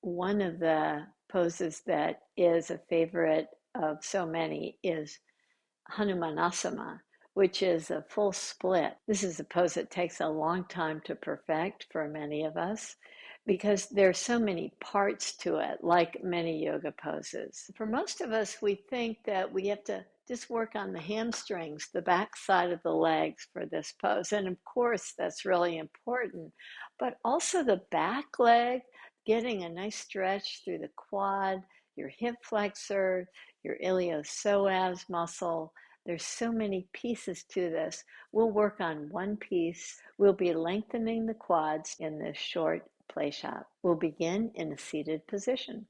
One of the poses that is a favorite of so many is Hanumanasana, which is a full split. This is a pose that takes a long time to perfect for many of us because there's so many parts to it, like many yoga poses. For most of us, we think that we have to just work on the hamstrings, the back side of the legs for this pose. And of course, that's really important, but also the back leg, getting a nice stretch through the quad, your hip flexor, your iliopsoas muscle. There's so many pieces to this. We'll work on one piece. We'll be lengthening the quads in this short play shop. We'll begin in a seated position.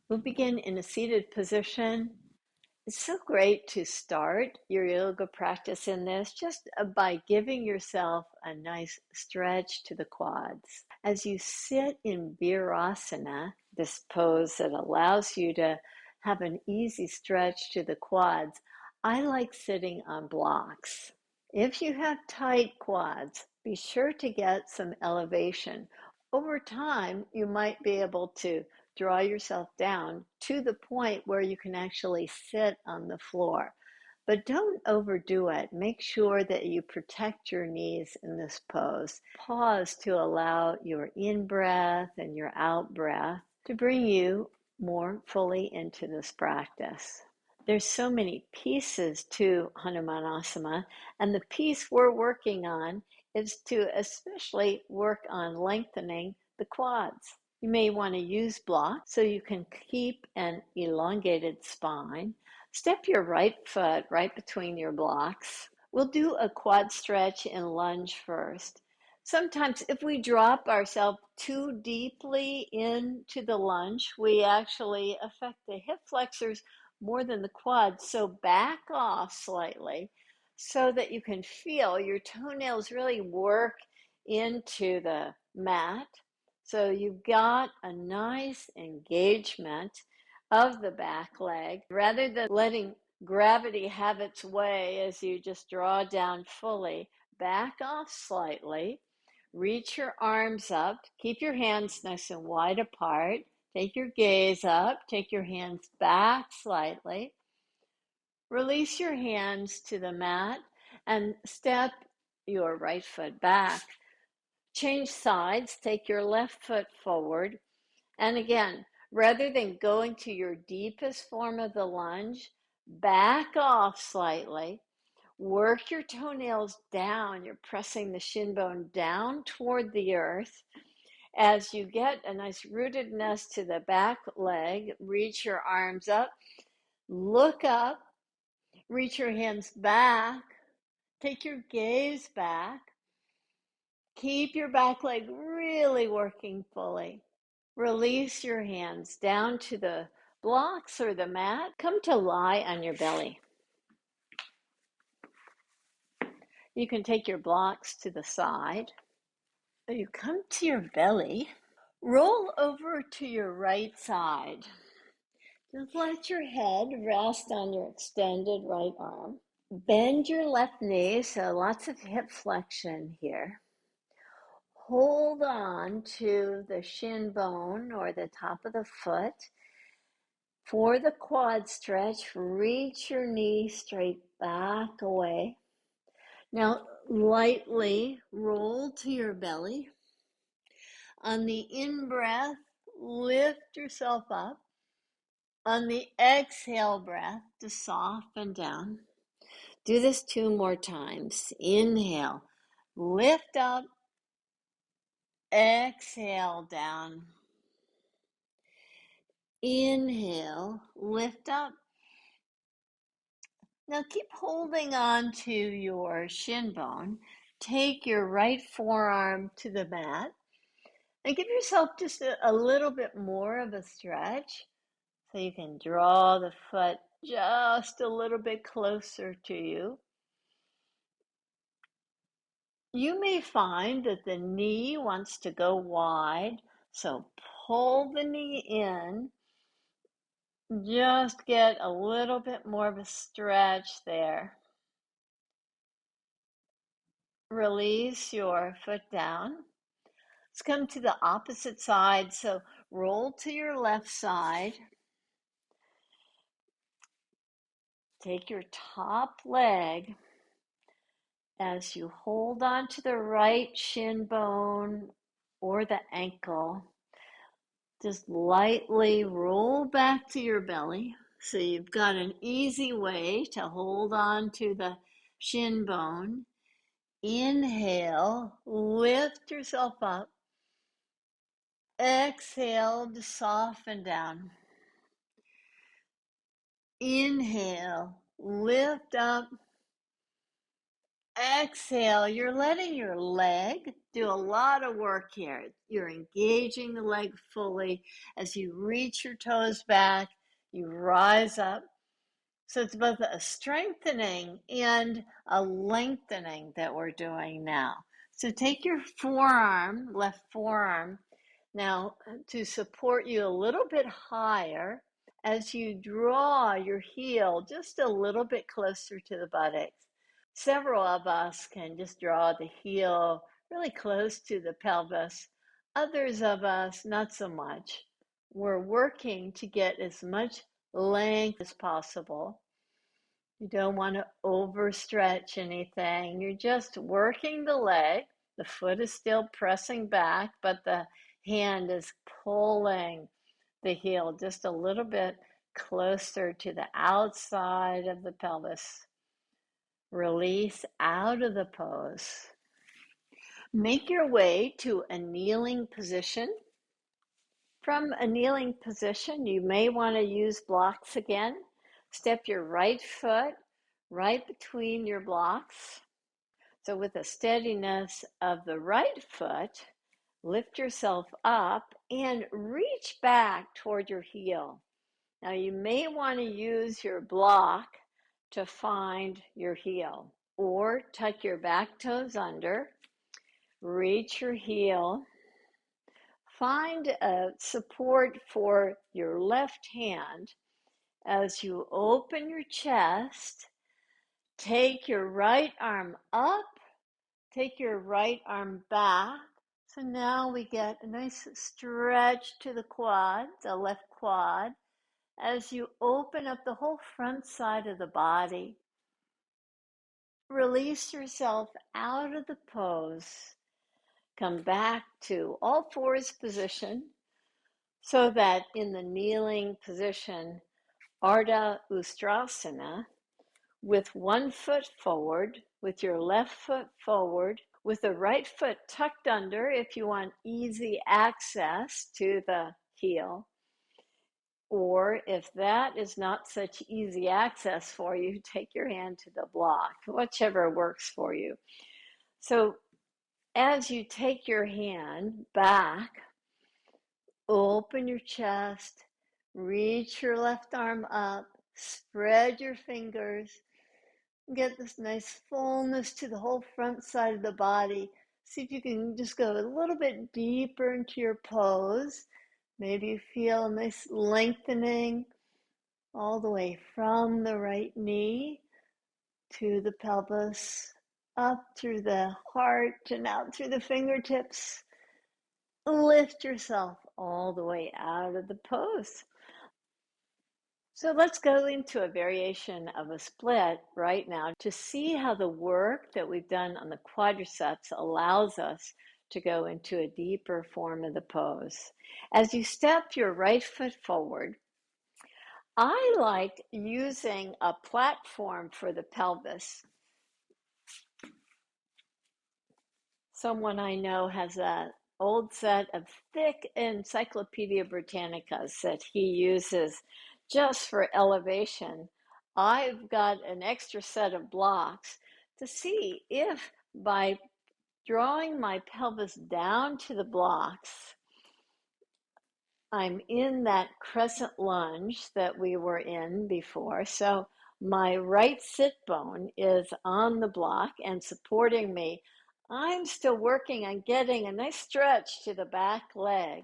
We'll begin in a seated position. It's so great to start your yoga practice in this just by giving yourself a nice stretch to the quads. As you sit in virasana, this pose that allows you to have an easy stretch to the quads, I like sitting on blocks. If you have tight quads, be sure to get some elevation. Over time, you might be able to draw yourself down to the point where you can actually sit on the floor. But don't overdo it. Make sure that you protect your knees in this pose. Pause to allow your in-breath and your out-breath to bring you more fully into this practice. There's so many pieces to Hanumanasana, and the piece we're working on is to especially work on lengthening the quads. You may want to use blocks so you can keep an elongated spine. Step your right foot right between your blocks. We'll do a quad stretch in lunge first. Sometimes if we drop ourselves too deeply into the lunge, we actually affect the hip flexors more than the quads. So back off slightly so that you can feel your toenails really work into the mat. So you've got a nice engagement of the back leg rather than letting gravity have its way as you just draw down fully. Back off slightly, reach your arms up, keep your hands nice and wide apart, take your gaze up, take your hands back slightly, release your hands to the mat and step your right foot back. Change sides, take your left foot forward. And again, rather than going to your deepest form of the lunge, back off slightly. Work your toenails down. You're pressing the shin bone down toward the earth. As you get a nice rootedness to the back leg, reach your arms up, look up, reach your hands back, take your gaze back. Keep your back leg really working fully. Release your hands down to the blocks or the mat. Come to lie on your belly. You can take your blocks to the side. You come to your belly. Roll over to your right side. Just let your head rest on your extended right arm. Bend your left knee, so lots of hip flexion here. Hold on to the shin bone or the top of the foot. For the quad stretch, reach your knee straight back away. Now, lightly roll to your belly. On the in-breath, lift yourself up. On the exhale breath, to soften down. Do this 2 more times. Inhale, lift up. Exhale down. Inhale, lift up. Now keep holding on to your shin bone. Take your right forearm to the mat and give yourself just a little bit more of a stretch so you can draw the foot just a little bit closer to you. You may find that the knee wants to go wide, so pull the knee in. Just get a little bit more of a stretch there. Release your foot down. Let's come to the opposite side. So roll to your left side. Take your top leg as you hold on to the right shin bone or the ankle. Just lightly roll back to your belly. So you've got an easy way to hold on to the shin bone. Inhale, lift yourself up. Exhale to soften down. Inhale, lift up. Exhale, you're letting your leg do a lot of work here. You're engaging the leg fully. As you reach your toes back, you rise up. So it's both a strengthening and a lengthening that we're doing now. So take your forearm, left forearm, now to support you a little bit higher as you draw your heel just a little bit closer to the buttocks. Several of us can just draw the heel really close to the pelvis. Others of us, not so much. We're working to get as much length as possible. You don't want to overstretch anything. You're just working the leg. The foot is still pressing back, but the hand is pulling the heel just a little bit closer to the outside of the pelvis. Release out of the pose. Make your way to a kneeling position. From a kneeling position, you may want to use blocks again. Step your right foot right between your blocks. So with the steadiness of the right foot, lift yourself up and reach back toward your heel. Now you may want to use your block to find your heel, or tuck your back toes under, reach your heel. Find a support for your left hand as you open your chest. Take your right arm up, take your right arm back. So now we get a nice stretch to the quad, the left quad, as you open up the whole front side of the body. Release yourself out of the pose. Come back to all fours position, so that in the kneeling position, ardha ustrasana, with one foot forward, with your left foot forward, with the right foot tucked under if you want easy access to the heel. Or if that is not such easy access for you, take your hand to the block, whichever works for you. So as you take your hand back, open your chest, reach your left arm up, spread your fingers, get this nice fullness to the whole front side of the body. See if you can just go a little bit deeper into your pose. Maybe you feel a nice lengthening all the way from the right knee to the pelvis, up through the heart and out through the fingertips. Lift yourself all the way out of the pose. So let's go into a variation of a split right now to see how the work that we've done on the quadriceps allows us to go into a deeper form of the pose. As you step your right foot forward, I like using a platform for the pelvis. Someone I know has an old set of thick Encyclopedia Britannicas that he uses just for elevation. I've got an extra set of blocks to see if by drawing my pelvis down to the blocks, I'm in that crescent lunge that we were in before. So my right sit bone is on the block and supporting me. I'm still working on getting a nice stretch to the back leg.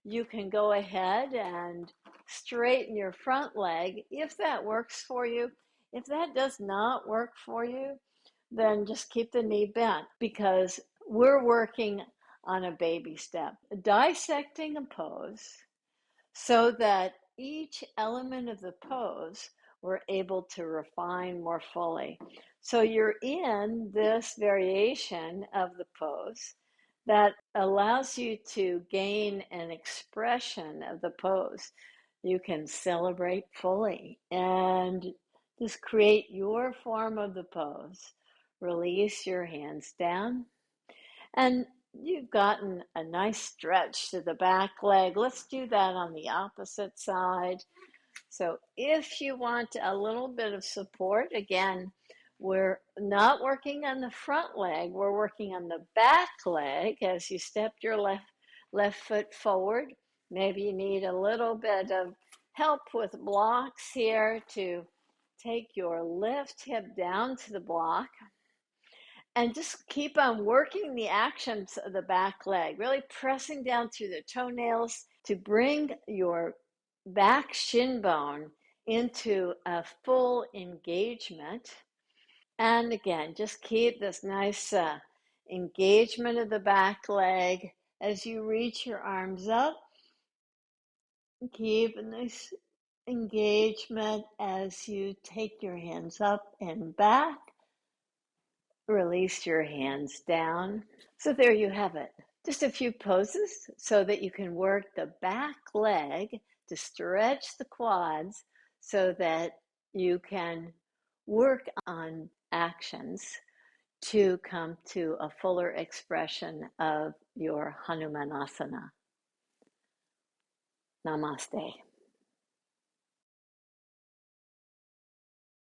You can go ahead and straighten your front leg if that works for you. If that does not work for you, then just keep the knee bent because we're working on a baby step, dissecting a pose so that each element of the pose we're able to refine more fully. So you're in this variation of the pose that allows you to gain an expression of the pose. You can celebrate fully and just create your form of the pose. Release your hands down, and you've gotten a nice stretch to the back leg. Let's do that on the opposite side. So if you want a little bit of support, again, we're not working on the front leg, we're working on the back leg as you step your left foot forward. Maybe you need a little bit of help with blocks here to take your left hip down to the block. And just keep on working the actions of the back leg, really pressing down through the toenails to bring your back shin bone into a full engagement. And again, just keep this nice engagement of the back leg as you reach your arms up. Keep a nice engagement as you take your hands up and back. Release your hands down. So there you have it. Just a few poses so that you can work the back leg to stretch the quads so that you can work on actions to come to a fuller expression of your Hanumanasana. Namaste.